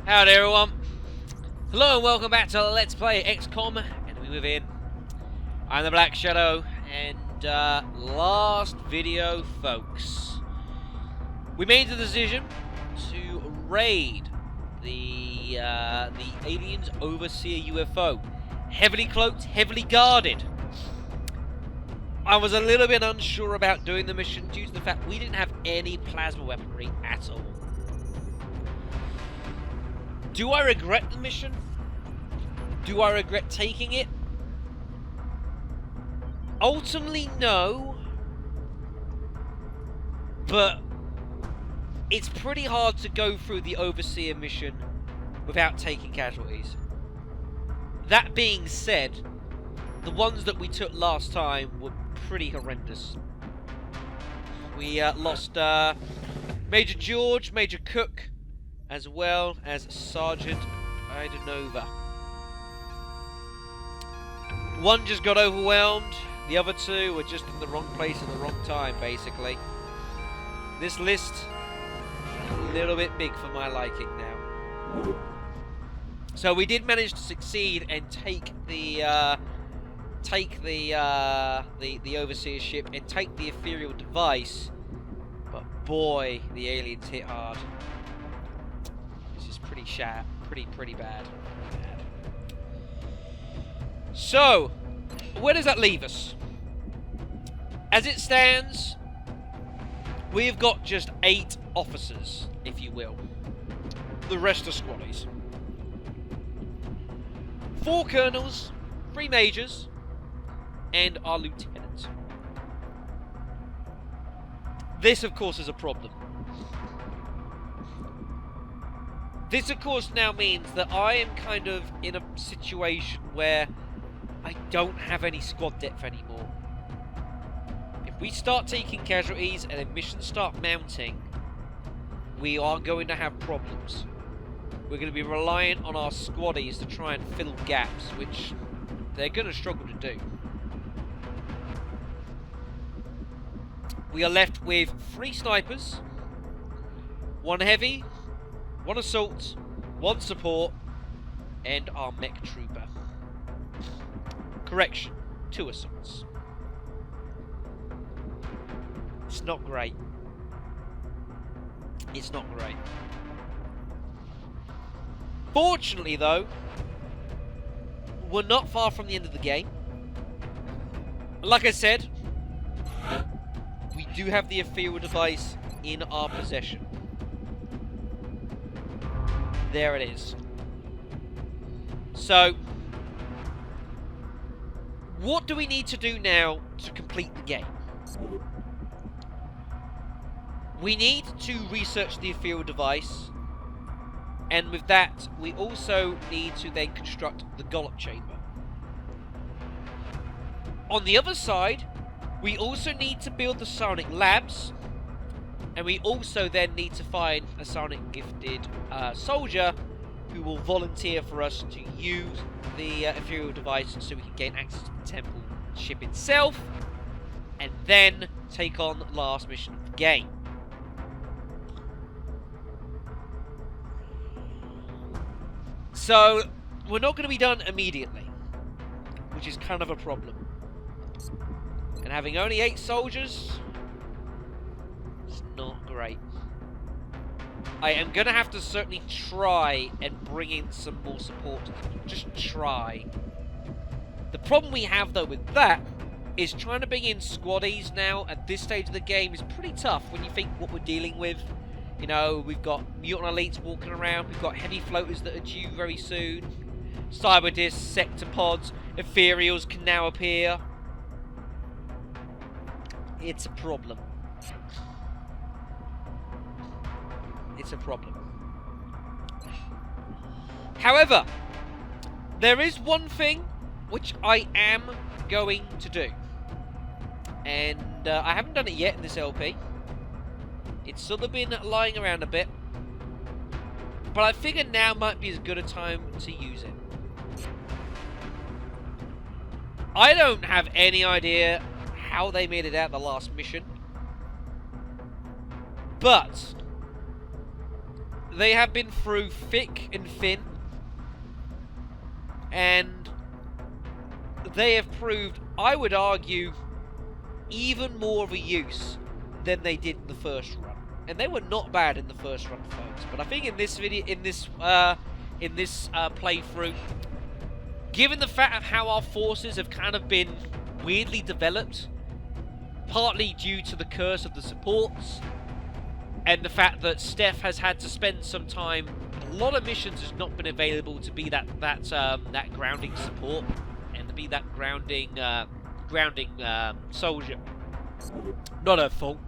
Howdy everyone. Hello and welcome back to Let's Play XCOM Enemy Within. I'm the Black Shadow, and last video, folks, we made the decision to raid the aliens overseer UFO. Heavily cloaked, heavily guarded. I was a little bit unsure about doing the mission due to the fact we didn't have any plasma weaponry at all. Do I regret the mission? Do I regret taking it? Ultimately, no. But it's pretty hard to go through the Overseer mission without taking casualties. That being said, the ones that we took last time were pretty horrendous. We lost Major George, Major Cook, as well as Sergeant Idenova. One just got overwhelmed, the other two were just in the wrong place at the wrong time, basically. This list, a little bit big for my liking now. So we did manage to succeed and take the Overseer ship and take the Ethereal Device, but boy, the aliens hit hard. Pretty bad. So, where does that leave us? As it stands, we've got just 8 officers, if you will. The rest are squaddies. 4 colonels, 3 majors, and our lieutenant. This, of course, is a problem. This, of course, now means that I am kind of in a situation where I don't have any squad depth anymore. If we start taking casualties and then missions start mounting, we are going to have problems. We're going to be reliant on our squaddies to try and fill gaps, which they're going to struggle to do. We are left with 3 snipers, 1 heavy, 1 assault, 1 support, and our mech trooper. Correction, 2 assaults. It's not great. It's not great. Fortunately, though, we're not far from the end of the game. Like I said, we do have the Ethereal Device in our possession. There it is. So, what do we need to do now to complete the game? We need to research the Ethereal Device, and with that, we also need to then construct the Gollop Chamber. On the other side, we also need to build the Psionic Labs, and we also then need to find a Psionic gifted soldier who will volunteer for us to use the Ethereal Device so we can gain access to the temple ship itself, and then take on the last mission of the game. So, we're not going to be done immediately, which is kind of a problem. And having only 8 soldiers, it's not great. I am going to have to certainly try and bring in some more support. Just try. The problem we have, though, with that is trying to bring in squaddies now at this stage of the game is pretty tough when you think what we're dealing with. You know, we've got mutant elites walking around, we've got heavy floaters that are due very soon, cyber discs, sector pods, ethereals can now appear. It's a problem. It's a problem. However, there is one thing which I am going to do. And I haven't done it yet in this LP. It's sort of been lying around a bit. But I figure now might be as good a time to use it. I don't have any idea how they made it out the last mission. But they have been through thick and thin, and they have proved, I would argue, even more of a use than they did in the first run. And they were not bad in the first run, folks. But I think in this video, in this playthrough, given the fact of how our forces have kind of been weirdly developed, partly due to the curse of the supports, and the fact that Steph has had to spend some time, a lot of missions has not been available to be that grounding support and to be that grounding soldier. Not her fault.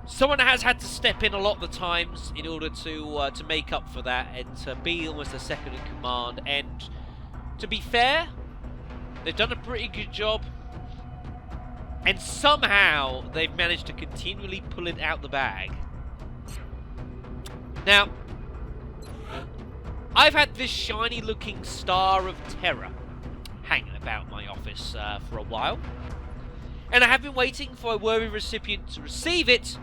Someone has had to step in a lot of the times in order to make up for that and to be almost a second in command. And to be fair, they've done a pretty good job. And somehow they've managed to continually pull it out the bag. Now, I've had this shiny looking Star of Terra hanging about my office for a while. And I have been waiting for a worthy recipient to receive it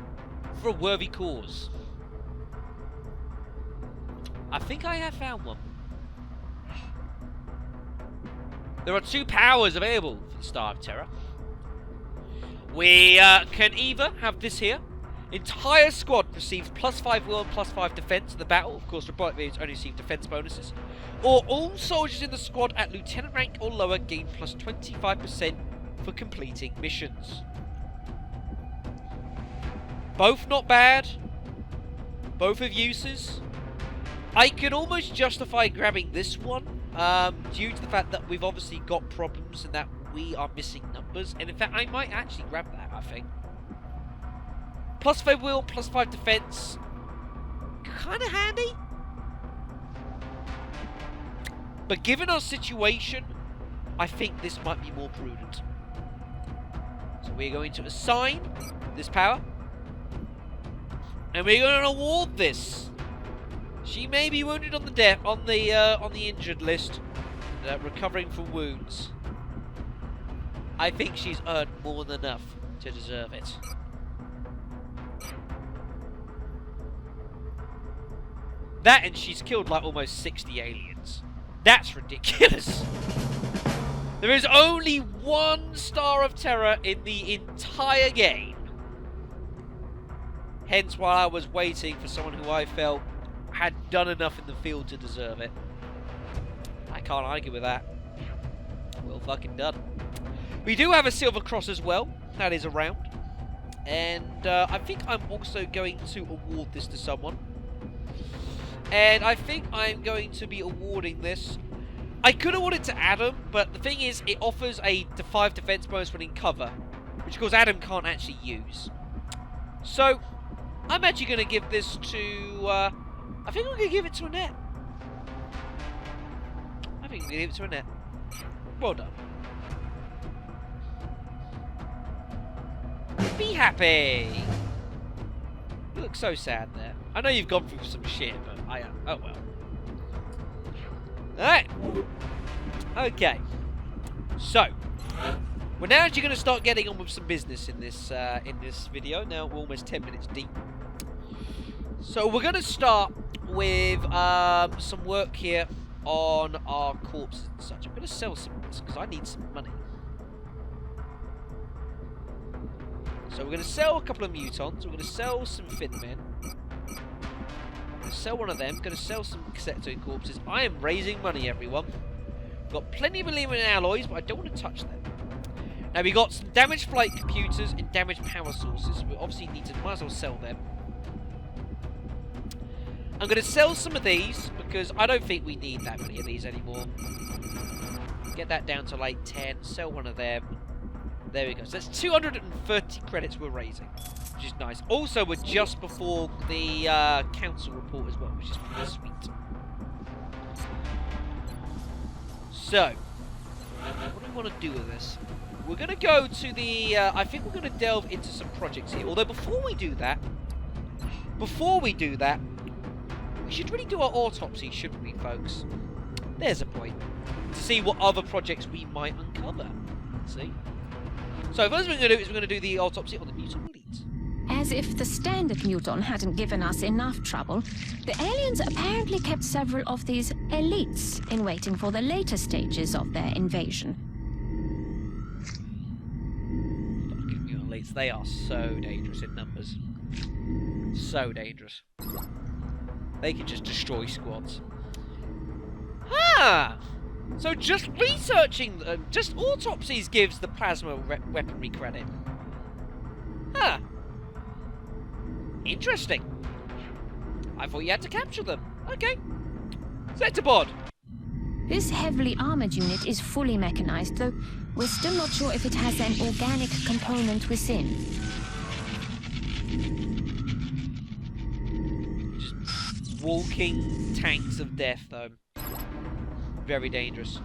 for a worthy cause. I think I have found one. There are 2 powers available for the Star of Terra. We can either have this here. Entire squad receives +5 will and +5 defense in the battle. Of course, Robotic Variants only receive defense bonuses. Or all soldiers in the squad at lieutenant rank or lower gain +25% for completing missions. Both not bad. Both have uses. I can almost justify grabbing this one due to the fact that we've obviously got problems and that we are missing numbers. And in fact, I might actually grab that, I think. +5 will, +5 defense. Kind of handy. But given our situation, I think this might be more prudent. So we're going to assign this power. And we're going to award this. She may be wounded on the injured list, recovering from wounds. I think she's earned more than enough to deserve it. That, and she's killed like almost 60 aliens. That's ridiculous. There is only 1 Star of Terra in the entire game. Hence why I was waiting for someone who I felt had done enough in the field to deserve it. I can't argue with that. Well fucking done. We do have a Silver Cross as well. That is around. And I think I'm also going to award this to someone. And I think I'm going to be awarding this. I could award it to Adam, but the thing is, it offers a 5 defense bonus when in cover, which of course Adam can't actually use. So, I'm actually going to give this to... I think I'm going to give it to Annette. I think I'm going to give it to Annette. Well done. Be happy! You look so sad there. I know you've gone through some shit, but I am. Oh well. Alright. Okay. So, we're now actually going to start getting on with some business in this video. Now we're almost 10 minutes deep. So we're going to start with some work here on our corpses and such. I'm going to sell some of this because I need some money. So we're going to sell a couple of mutons. We're going to sell some Thin Men. I'm going to sell one of them. Going to sell some Cassetto corpses. I am raising money, everyone. We've got plenty of aluminum alloys, but I don't want to touch them. Now we've got some damaged flight computers and damaged power sources. We obviously need to, might as well sell them. I'm going to sell some of these because I don't think we need that many of these anymore. Get that down to like 10. Sell one of them. There we go. So that's 230 credits we're raising, which is nice. Also, we're just before the council report as well, which is pretty sweet. So, what do we want to do with this? We're going to go to the... I think we're going to delve into some projects here. Although, before we do that, we should really do our autopsy, shouldn't we, folks? There's a point. To see what other projects we might uncover. See? So first thing we're going to do is we're going to do the autopsy on the mutant leads. As if the standard muton hadn't given us enough trouble, the aliens apparently kept several of these elites in waiting for the later stages of their invasion. Fucking mutant elites, they are so dangerous in numbers. So dangerous. They can just destroy squads. Ah! So just researching them, just autopsies gives the plasma weaponry credit. Huh. Interesting. I thought you had to capture them. Okay. Set to board. This heavily armored unit is fully mechanized, though we're still not sure if it has an organic component within. Just walking tanks of death, though. Very dangerous.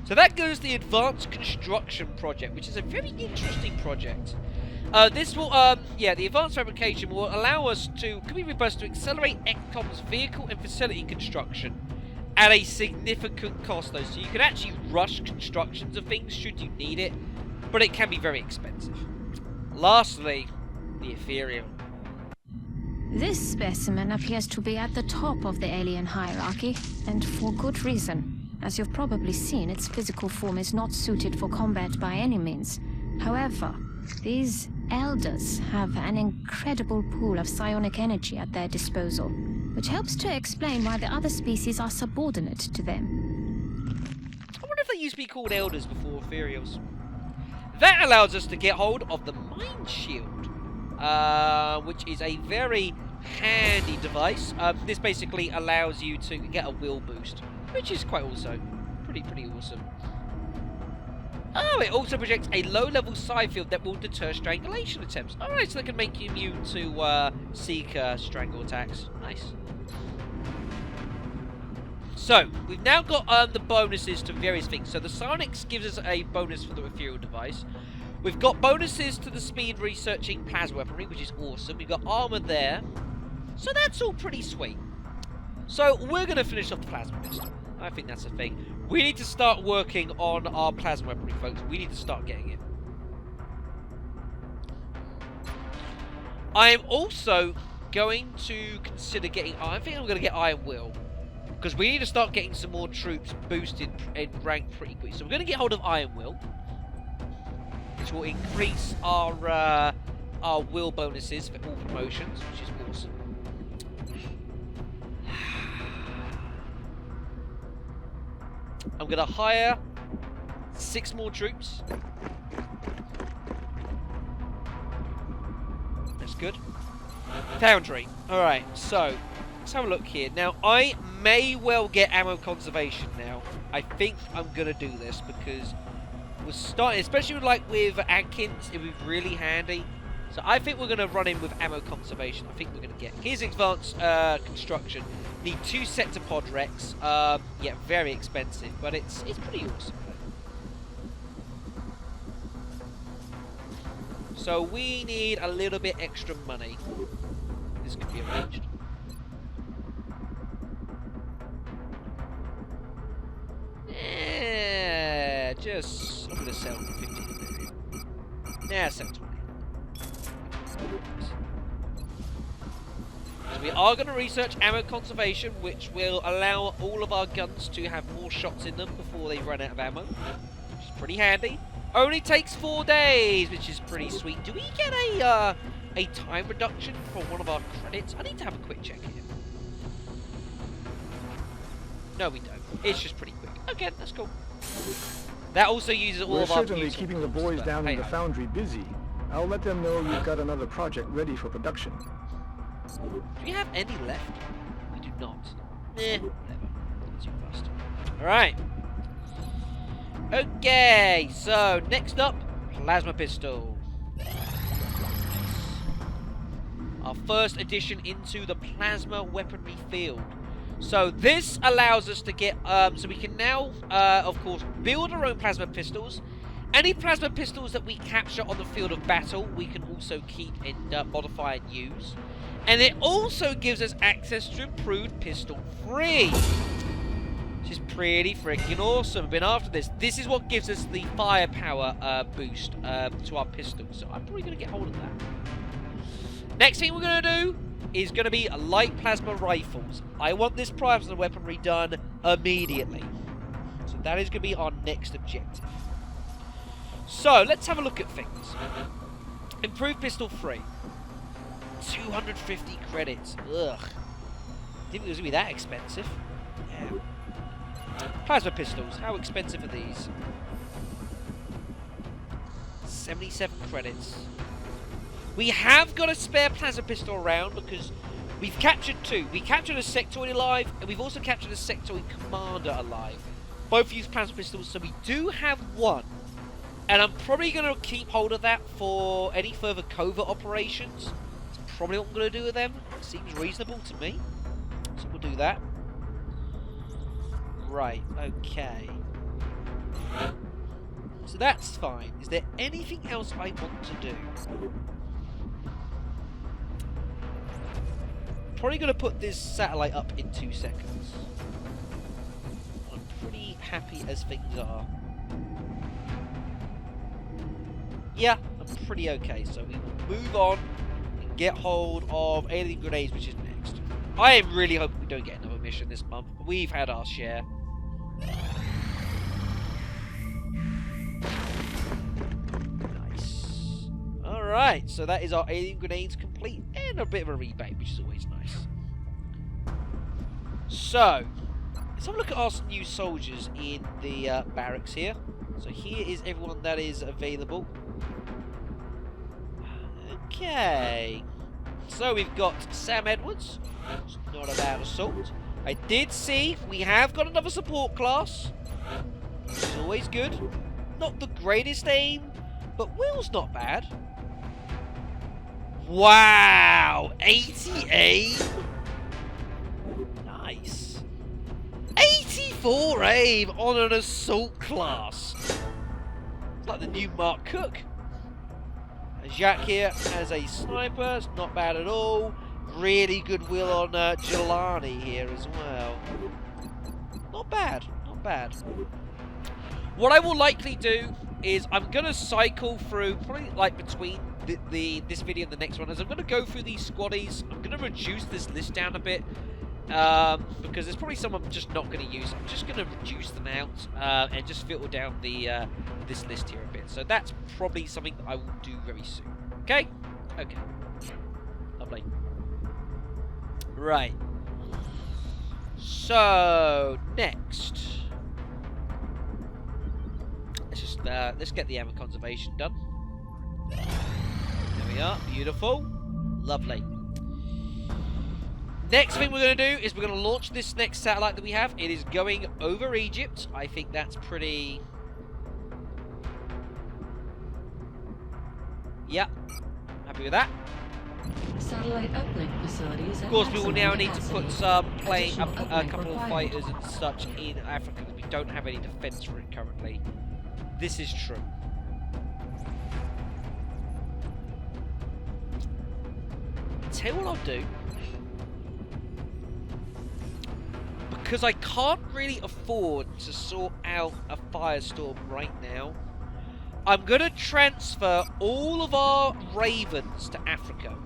So that goes the Advanced Construction Project, which is a very interesting project. This will, the advanced fabrication will allow us to, can be reversed to accelerate XCOM's vehicle and facility construction at a significant cost, though. So you can actually rush constructions of things should you need it, but it can be very expensive. Lastly, the Ethereal. This specimen appears to be at the top of the alien hierarchy, and for good reason. As you've probably seen, its physical form is not suited for combat by any means. However, these elders have an incredible pool of psionic energy at their disposal, which helps to explain why the other species are subordinate to them. I wonder if they used to be called elders before Ethereals. That allows us to get hold of the Mind Shield, which is a very handy device. This basically allows you to get a will boost, which is quite also pretty awesome. Oh, it also projects a low-level psi field that will deter strangulation attempts. Alright, so they can make you immune to seek strangle attacks. Nice. So, we've now got the bonuses to various things. So the Psionics gives us a bonus for the Ethereal Device. We've got bonuses to the speed researching plasma weaponry, which is awesome. We've got armor there. So that's all pretty sweet. So we're going to finish off the plasma pistol. I think that's the thing. We need to start working on our plasma weaponry, folks. We need to start getting it. I am also going to consider getting... I think I'm going to get Iron Will. Because we need to start getting some more troops boosted in rank pretty quickly. So we're going to get hold of Iron Will, which will increase our will bonuses for all promotions, which is awesome. I'm going to hire 6 more troops. That's good. Foundry. Alright, so let's have a look here. Now, I may well get ammo conservation now. I think I'm going to do this because we're starting, especially with Adkins, it would be really handy. So I think we're going to run in with ammo conservation. I think we're going to get... Here's advanced construction. Need 2 sets of pod wrecks. Yeah, very expensive, but it's pretty awesome. So we need a little bit extra money. This could be arranged. Yeah, just... I'm going to sell for 15. Yeah, sell 20. So we are going to research ammo conservation, which will allow all of our guns to have more shots in them before they run out of ammo, which is pretty handy. Only takes 4 days, which is pretty sweet. Do we get a time reduction for one of our credits? I need to have a quick check here. No, we don't. It's just pretty quick. Okay, that's cool. That also uses all of our... We're certainly keeping the boys down in the foundry busy. I'll let them know you've got another project ready for production. Do we have any left? We do not. Whatever. Not too fast. Alright. Okay, so next up, plasma pistol. Our first addition into the plasma weaponry field. So this allows us to get, so we can now, of course, build our own plasma pistols. Any plasma pistols that we capture on the field of battle, we can also keep and modify and use. And it also gives us access to improved pistol 3. Which is pretty freaking awesome. I've been after this. This is what gives us the firepower boost to our pistols. So I'm probably going to get hold of that. Next thing we're going to do is going to be light plasma rifles. I want this plasma weaponry done immediately. So that is going to be our next objective. So, let's have a look at things. Improved pistol 3. 250 credits. Ugh. Didn't think it was going to be that expensive. Yeah. Plasma pistols. How expensive are these? 77 credits. We have got a spare plasma pistol around because we've captured 2. We captured a sectoid alive, and we've also captured a sectoid commander alive. Both use plasma pistols, so we do have 1. And I'm probably going to keep hold of that for any further covert operations. That's probably what I'm going to do with them. It seems reasonable to me. So we'll do that. Right, okay. So that's fine. Is there anything else I want to do? Probably going to put this satellite up in 2 seconds. I'm pretty happy as things are. Yeah, I'm pretty okay. So we will move on and get hold of alien grenades, which is next. I am really hoping we don't get another mission this month. We've had our share. Nice. Alright, so that is our alien grenades complete. And a bit of a rebate, which is always nice. So, let's have a look at our new soldiers in the barracks here. So here is everyone that is available. Okay. So we've got Sam Edwards. It's not a bad assault. I did see we have got another support class. It's always good. Not the greatest aim, but Will's not bad. Wow! 80 aim? Nice. 84 aim on an assault class. It's like the new Mark Cook. Jacques here as a sniper. It's not bad at all. Really good will on Jelani here as well. Not bad. Not bad. What I will likely do is I'm going to cycle through, probably like between this video and the next one, as I'm going to go through these squaddies. I'm going to reduce this list down a bit. Because there's probably some I'm just not going to use. I'm just going to reduce them out and just filter down the this list here a bit. So that's probably something that I will do very soon. Okay? Okay. Lovely. Right. So, next. Let's get the ammo conservation done. There we are. Beautiful. Lovely. Next thing we're going to do is we're going to launch this next satellite that we have. It is going over Egypt. I think that's pretty... Yeah. Happy with that. Satellite uplink facilities. Of course, we will now need to put some a couple of fighters and such in Africa because we don't have any defense for it currently. This is true. Tell you what I'll do. Because I can't really afford to sort out a firestorm right now, I'm going to transfer all of our Ravens to Africa.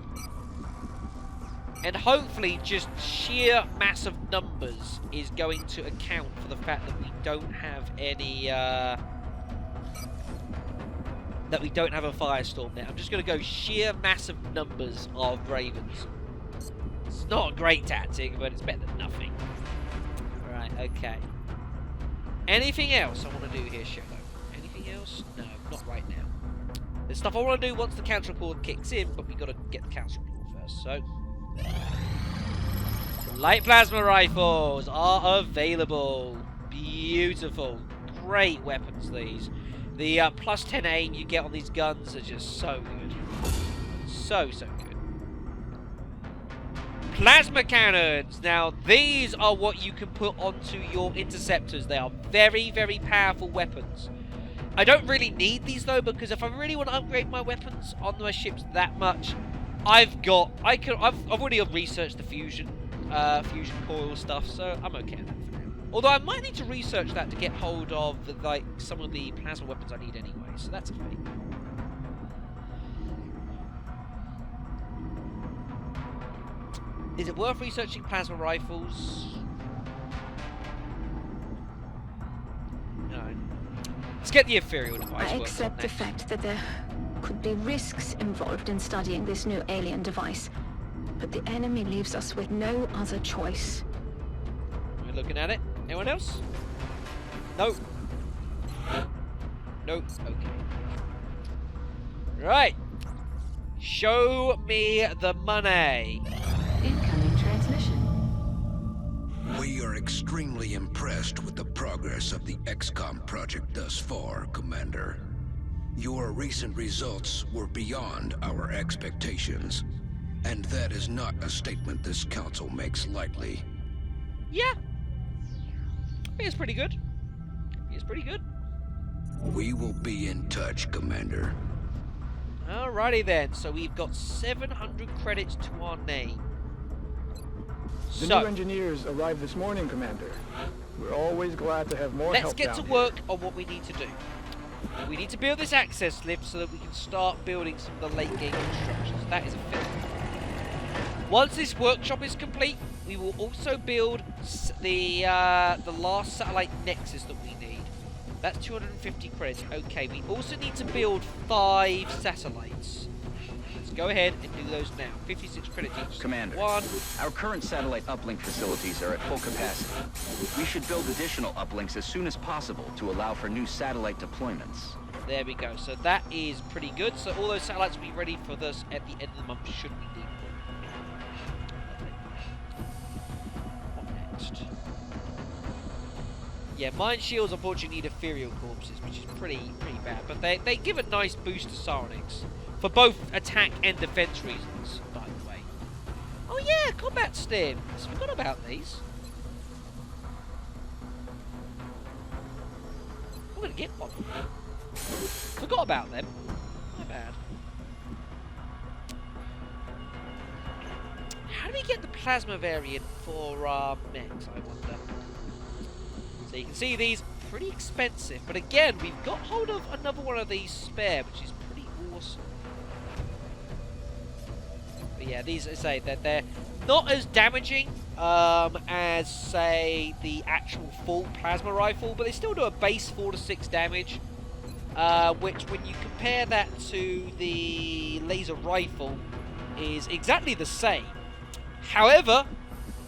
And hopefully just sheer massive numbers is going to account for the fact that we don't have any... that we don't have a firestorm there. I'm just going to go sheer massive numbers of Ravens. It's not a great tactic, but it's better than nothing. Right, okay. Anything else I want to do here, Shadow? Anything else? No, not right now. There's stuff I want to do once the counter report kicks in, but we've got to get the counter report first, so... Light plasma rifles are available. Beautiful. Great weapons, these. The plus 10 aim you get on these guns are just so good. So good. Plasma cannons. Now, these are what you can put onto your interceptors. They are very, very powerful weapons. I don't really need these, though, because if I really want to upgrade my weapons on my ships that much, I've already researched the fusion coil stuff, so I'm okay with that for now. Although I might need to research that to get hold of some of the plasma weapons I need anyway, so that's okay. Is it worth researching plasma rifles? No. Let's get the Ethereal Device. I accept the fact that there could be risks involved in studying this new alien device, but the enemy leaves us with no other choice. We're looking at it. Anyone else? No. Nope. Okay. Right. Show me the money. Incoming transmission. We are extremely impressed with the progress of the XCOM project thus far, Commander. Your recent results were beyond our expectations, and that is not a statement this council makes lightly. Yeah. It's pretty good. It's pretty good. We will be in touch, Commander. Alrighty then. So we've got 700 credits to our name. The So new engineers arrived this morning, Commander. We're always glad to have more let's help get to down work on what we need to do. We need to build this access lift so that we can start building some of the late game constructions. That is a fact. Once this workshop is complete, we will also build the last satellite nexus that we need. That's 250 credits. Okay, we also need to build 5 satellites. Let's go ahead and do those now. 56 credits each. Commander, One. our current satellite uplink facilities are at full capacity. We should build additional uplinks as soon as possible to allow for new satellite deployments. There we go. So that is pretty good. So all those satellites will be ready for this at the end of the month, should we need them. What next? Yeah, mine shields unfortunately need ethereal corpses, which is pretty bad. But they give a nice boost to psionics for both attack and defense reasons, by the way. Oh yeah, combat stims. Forgot about these. I'm gonna get one. Forgot about them. My bad. How do we get the plasma variant for mechs, I wonder? So you can see these pretty expensive, but again, we've got hold of another one of these spare, which is pretty awesome. But yeah, these, as I say, they're not as damaging as, say, the actual full plasma rifle, but they still do a base 4 to 6 damage. Which, when you compare that to the laser rifle, is exactly the same. However,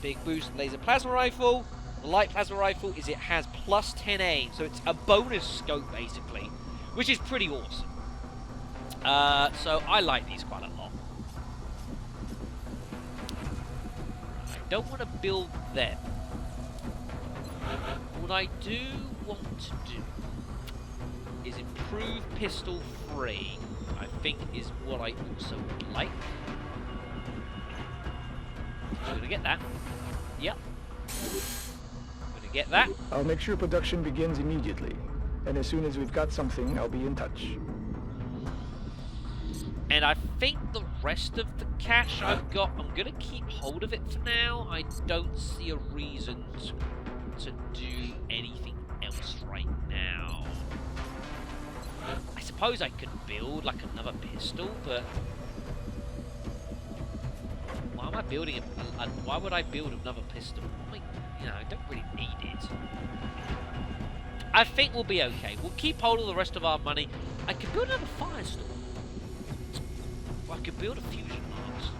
big boost laser plasma rifle, the light plasma rifle is it has plus 10 aim, so it's a bonus scope basically, which is pretty awesome. So I like these quite a lot. I don't want to build them. What I do want to do is improve pistol 3, I think is what I also would like. So we're going to get that. Yep. Going to get that. I'll make sure production begins immediately. And as soon as we've got something, I'll be in touch. And I think the rest of the cash I've got, I'm going to keep hold of it for now. I don't see a reason to do anything else right now. I suppose I could build like another pistol, but why am I building why would I build another pistol? I don't really need it. I think we'll be okay. We'll keep hold of the rest of our money. I could build another firestorm. Or I could build a fusion lance.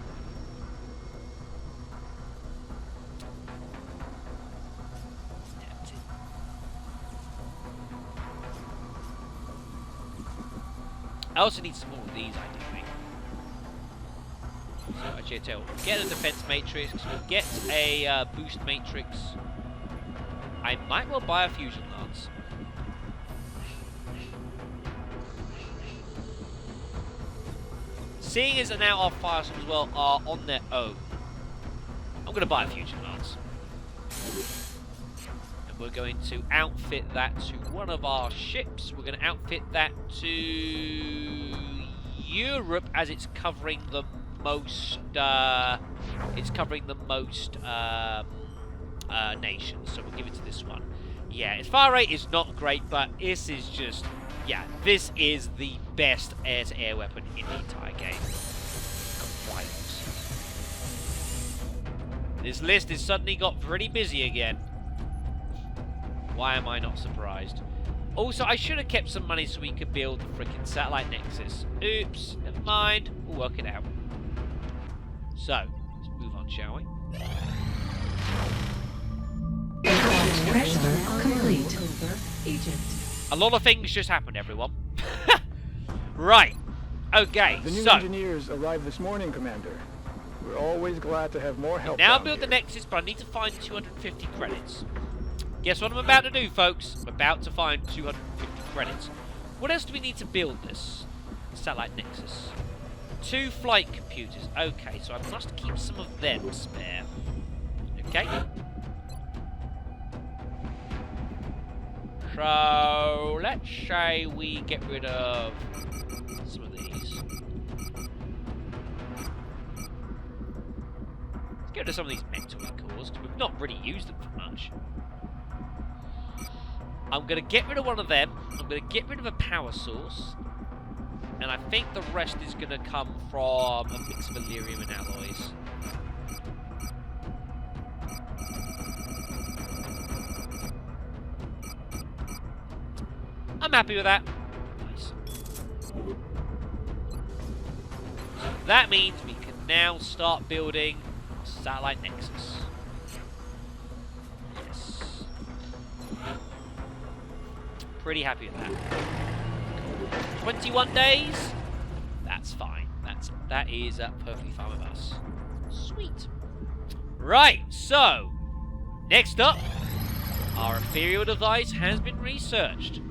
I also need some more of these, I think. So actually, I tell you, we'll get a defense matrix, we'll get a boost matrix. I might well buy a fusion lance. Seeing as now our firestorms as well are on their own, I'm going to buy a fusion lance. And we're going to outfit that to one of our ships. We're going to outfit that to Europe, as it's covering the most. Nations. So we'll give it to this one. Yeah, its fire rate is not great, but this is just. Yeah, this is the best air-to-air weapon in the entire game. Quite. This list has suddenly got pretty busy again. Why am I not surprised? Also, I should have kept some money so we could build the freaking satellite nexus. Oops, never mind. We'll work it out. So, let's move on, shall we? Complete. Egypt. A lot of things just happened, everyone. Right. Okay, The new so engineers arrived this morning, Commander. We're always glad to have more help. now down build the here. nexus, but I need to find 250 credits. Guess what I'm about to do, folks? I'm about to find 250 credits. What else do we need to build this satellite nexus? 2 flight computers. Okay, so I must keep some of them spare. Okay. So let's say we get rid of some of these. Let's get rid of some of these metal cores, because we've not really used them for much. I'm going to get rid of one of them. I'm going to get rid of a power source. And I think the rest is going to come from a mix of Illyrium and alloys. I'm happy with that. Nice. So that means we can now start building satellite nexus. Yes. Pretty happy with that. 21 days. That's fine. That is perfectly fine with us. Sweet. Right. So next up, our Ethereal Device has been researched.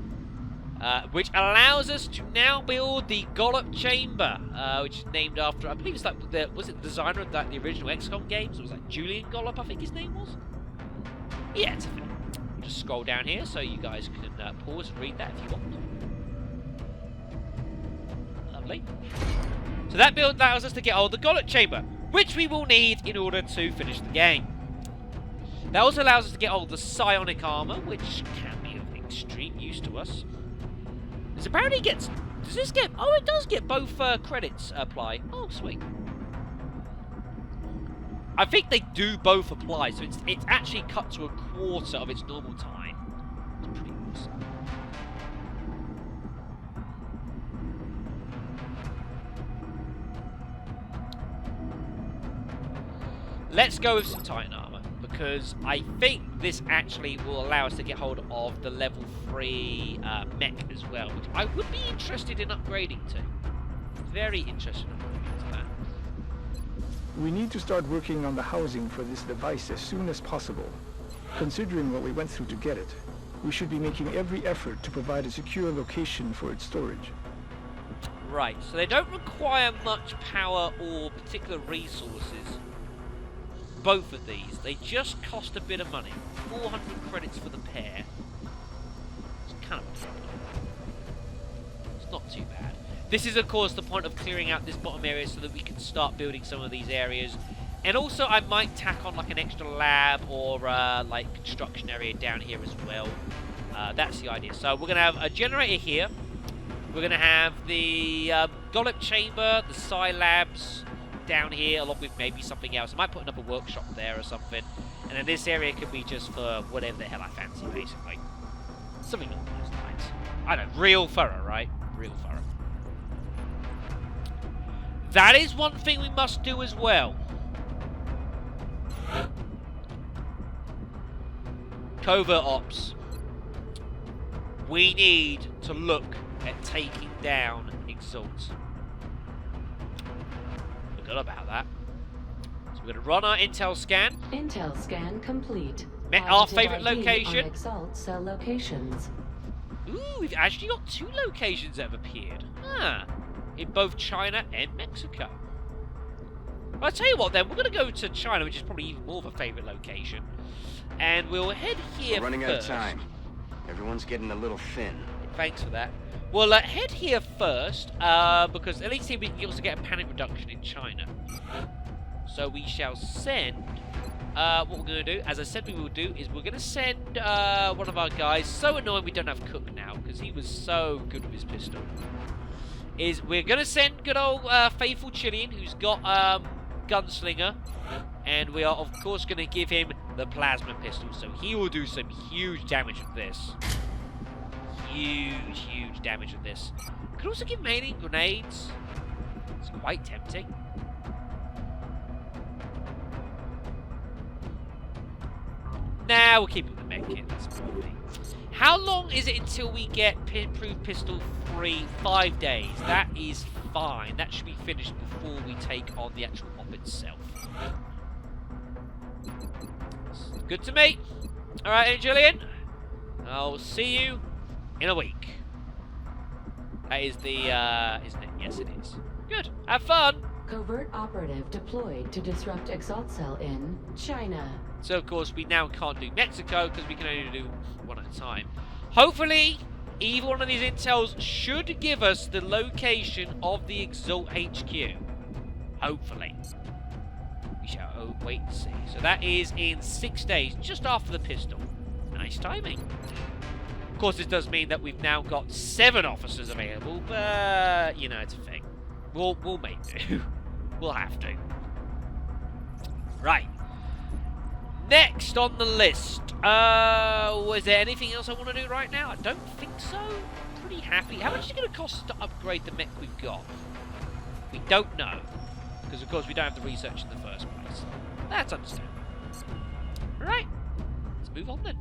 Which allows us to now build the Gollop Chamber, which is named after, I believe it's like, was it the designer of the original XCOM games? It was like Julian Gollop, I think his name was? Yeah, it's a thing. We'll just scroll down here so you guys can pause and read that if you want. Lovely. So that build allows us to get hold of the Gollop Chamber, which we will need in order to finish the game. That also allows us to get hold of the psionic armor, which can be of extreme use to us. This apparently gets... Does this get... Oh, it does get both credits apply. Oh, sweet. I think they do both apply, so it's actually cut to a quarter of its normal time. It's pretty awesome. Let's go with some Titan armor, because I think this actually will allow us to get hold of the level 3 mech as well, which I would be interested in upgrading to. Very interested in upgrading to that. We need to start working on the housing for this device as soon as possible. Considering what we went through to get it, we should be making every effort to provide a secure location for its storage. Right, so they don't require much power or particular resources. Both of these, they just cost a bit of money. 400 credits for the pair. It's kind of a problem. It's not too bad. This is, of course, the point of clearing out this bottom area so that we can start building some of these areas. And also, I might tack on like an extra lab or like construction area down here as well. That's the idea. So we're going to have a generator here. We're going to have the Gollop Chamber, the Psi Labs down here, along with maybe something else. I might put another workshop there or something. And then this area could be just for whatever the hell I fancy, basically. Something along those lines. I don't know, real thorough, right? Real thorough. That is one thing we must do as well. Covert ops. We need to look at taking down EXALT. Forgot about that. So we're going to run our intel scan. Intel scan complete. Met our Positive favourite ID location. on EXALT cell locations. Ooh, we've actually got 2 locations that have appeared. Ah, in both China and Mexico. Well, I'll tell you what then, we're going to go to China, which is probably even more of a favourite location. And we'll head here We're running first. out of time. Everyone's getting a little thin. Thanks for that. We'll head here first, because at least here we can also get a panic reduction in China. So we shall send... what we're going to do, as I said we will do, is we're going to send one of our guys. So annoying we don't have Cook now, because he was so good with his pistol. Is we're going to send good old faithful Chilean, who's got Gunslinger, And we are, of course, going to give him the plasma pistol. So he will do some huge damage with this. Huge damage with this. Could also give melee grenades. It's quite tempting. Nah, we'll keep it with the med kit. That's probably. How long is it until we get Improved Pistol 3? 5 days. That is fine. That should be finished before we take on the actual op itself. Good to me. Alright, Julian. I'll see you in a week. That is the, isn't it? Yes, it is. Good. Have fun. Covert operative deployed to disrupt EXALT cell in China. So, of course, we now can't do Mexico because we can only do one at a time. Hopefully, either one of these intels should give us the location of the EXALT HQ. Hopefully. We shall wait and see. So that is in 6 days, just after the pistol. Nice timing. Of course, this does mean that we've now got 7 officers available, but, you know, it's a thing. We'll make do. We'll have to. Right. Next on the list. Was there anything else I want to do right now? I don't think so. Pretty happy. How much is it going to cost to upgrade the mech we've got? We don't know. Because, of course, we don't have the research in the first place. That's understandable. Right. Let's move on then.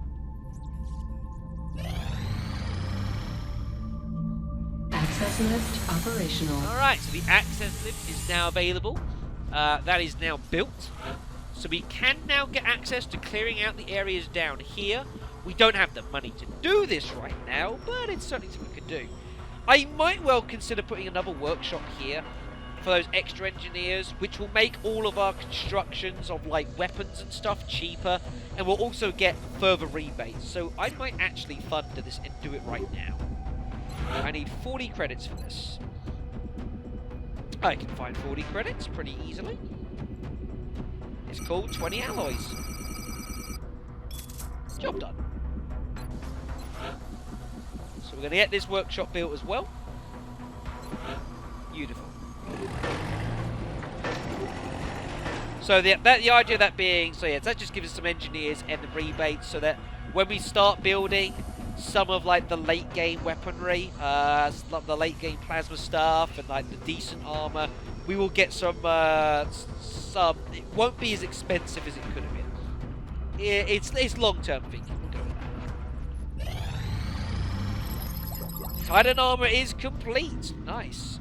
Access lift operational. Alright, so the access lift is now available. That is now built. So we can now get access to clearing out the areas down here. We don't have the money to do this right now, but it's certainly something we could do. I might well consider putting another workshop here for those extra engineers, which will make all of our constructions of like weapons and stuff cheaper, and we'll also get further rebates. So I might actually fund this and do it right now. I need 40 credits for this. I can find 40 credits pretty easily. It's called 20 alloys. Job done. So we're going to get this workshop built as well. Beautiful. So the idea of that being, so yeah, that just gives us some engineers and the rebates, so that when we start building some of like the late game weaponry, the late game plasma stuff, and like the decent armor, we will get some. It won't be as expensive as it could have been. It's long-term thinking. We'll go with that. Titan armor is complete. Nice.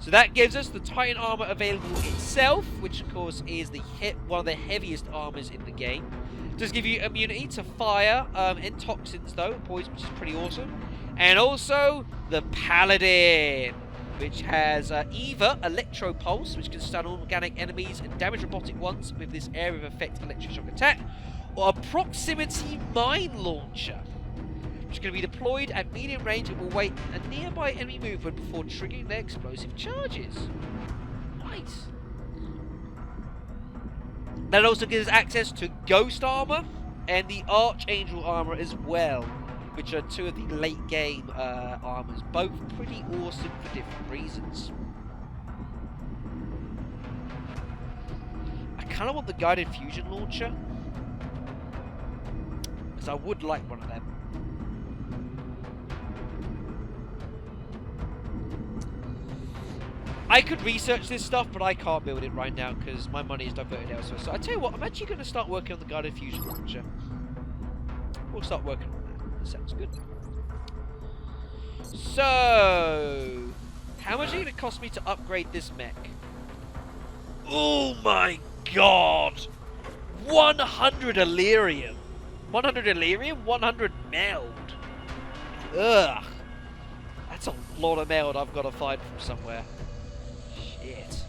So that gives us the Titan armor available itself, which of course is the one of the heaviest armors in the game. Does give you immunity to fire and toxins though, poison, which is pretty awesome. And also the Paladin, which has either Electro Pulse, which can stun organic enemies and damage robotic ones with this area of effect electroshock attack, or a Proximity Mine Launcher, which is going to be deployed at medium range and will wait a nearby enemy movement before triggering their explosive charges. Nice. That also gives us access to Ghost Armor and the Archangel Armor as well, which are 2 of the late game armors, both pretty awesome for different reasons. I kind of want the Guided Fusion Launcher, because I would like one of them. I could research this stuff, but I can't build it right now because my money is diverted elsewhere. So I tell you what, I'm actually going to start working on the Guided Fusion Launcher. We'll start working on that. That sounds good. So, how much is it going to cost me to upgrade this mech? Oh my god! 100 Illyrium! 100 Illyrium? 100 meld! Ugh! That's a lot of meld I've got to find from somewhere. Shit.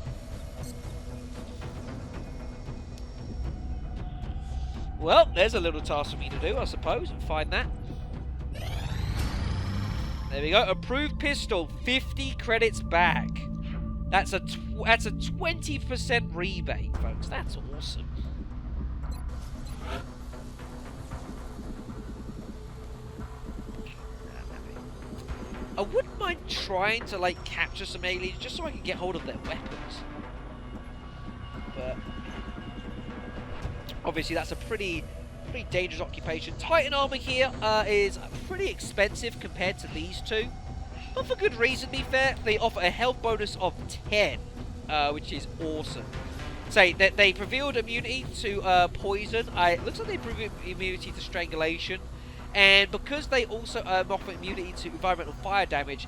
Well, there's a little task for me to do, I suppose, and find that. There we go. Approved pistol, 50 credits back. That's a 20% rebate, folks. That's awesome. I wouldn't mind trying to like capture some aliens just so I can get hold of their weapons. But Obviously, that's a pretty dangerous occupation. Titan armor here is pretty expensive compared to these two, but for good reason. To be fair, they offer a health bonus of 10, which is awesome. Say that they revealed immunity to poison. It looks like they revealed immunity to strangulation, and because they also offer immunity to environmental fire damage.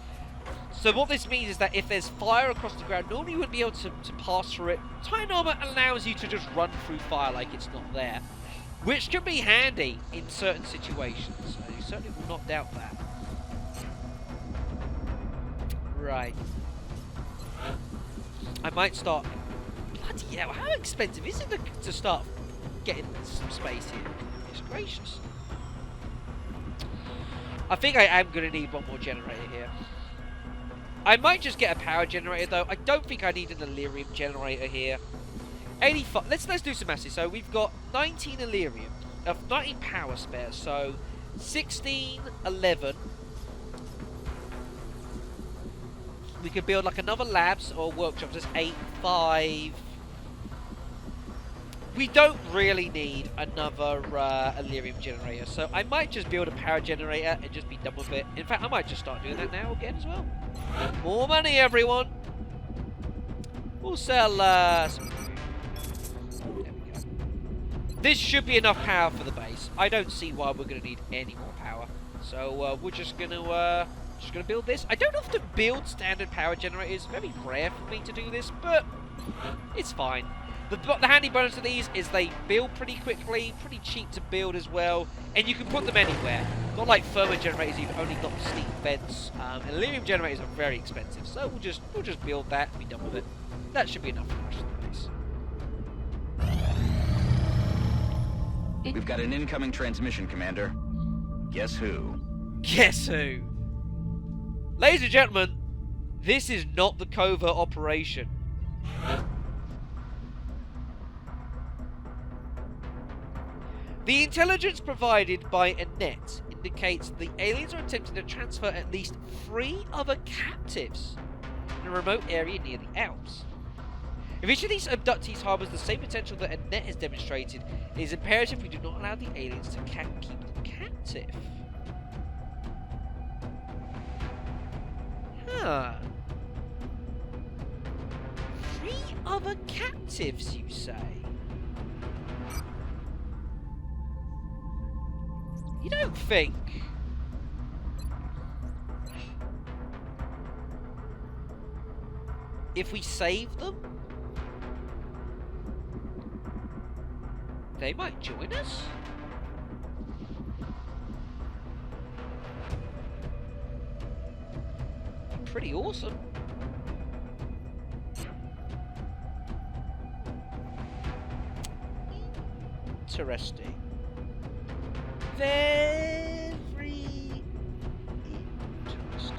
So what this means is that if there's fire across the ground, normally you wouldn't be able to pass through it. Titan armor allows you to just run through fire like it's not there, which can be handy in certain situations. I certainly will not doubt that. Right. I might start... Bloody hell, how expensive is it to start getting some space here? It's gracious. I think I am going to need one more generator here. I might just get a power generator though. I don't think I need an Elerium generator here. 85. Let's do some maths. So we've got 19 Elerium, 19 power spares. So 16, 11. We could build like another labs or workshop. That's 8, 5. We don't really need another Elerium generator, so I might just build a power generator and just be done with it. In fact, I might just start doing that now again as well. More money, everyone! We'll sell some... There we go. This should be enough power for the base. I don't see why we're going to need any more power. So we're just going to build this. I don't often build standard power generators. Very rare for me to do this, but it's fine. The handy bonus of these is they build pretty quickly, pretty cheap to build as well, and you can put them anywhere. Not like thermal generators, you've only got steam vents. And Elerium generators are very expensive, so we'll just build that and be done with it. That should be enough for the rest of the base. We've got an incoming transmission, Commander. Guess who? Guess who? Ladies and gentlemen, this is not the covert operation. The intelligence provided by Annette indicates the aliens are attempting to transfer at least 3 other captives in a remote area near the Alps. If each of these abductees harbours the same potential that Annette has demonstrated, it is imperative we do not allow the aliens to keep them captive. Huh. 3 other captives, you say? You don't think... if we save them, they might join us? Pretty awesome. Interesting. Very interesting.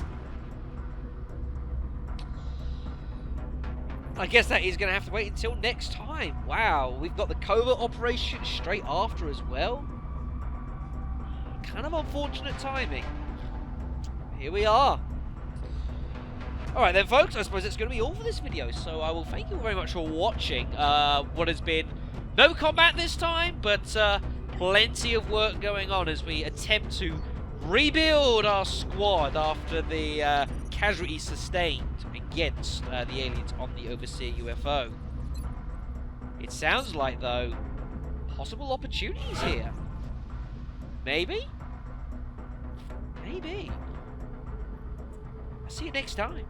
I guess that is going to have to wait until next time. Wow, we've got the covert operation straight after as well. Kind of unfortunate timing. Here we are. Alright then folks, I suppose it's going to be all for this video, so I will thank you very much for watching what has been no combat this time, but plenty of work going on as we attempt to rebuild our squad after the casualties sustained against the aliens on the Overseer UFO. It sounds like, though, possible opportunities here. Maybe? Maybe. I'll see you next time.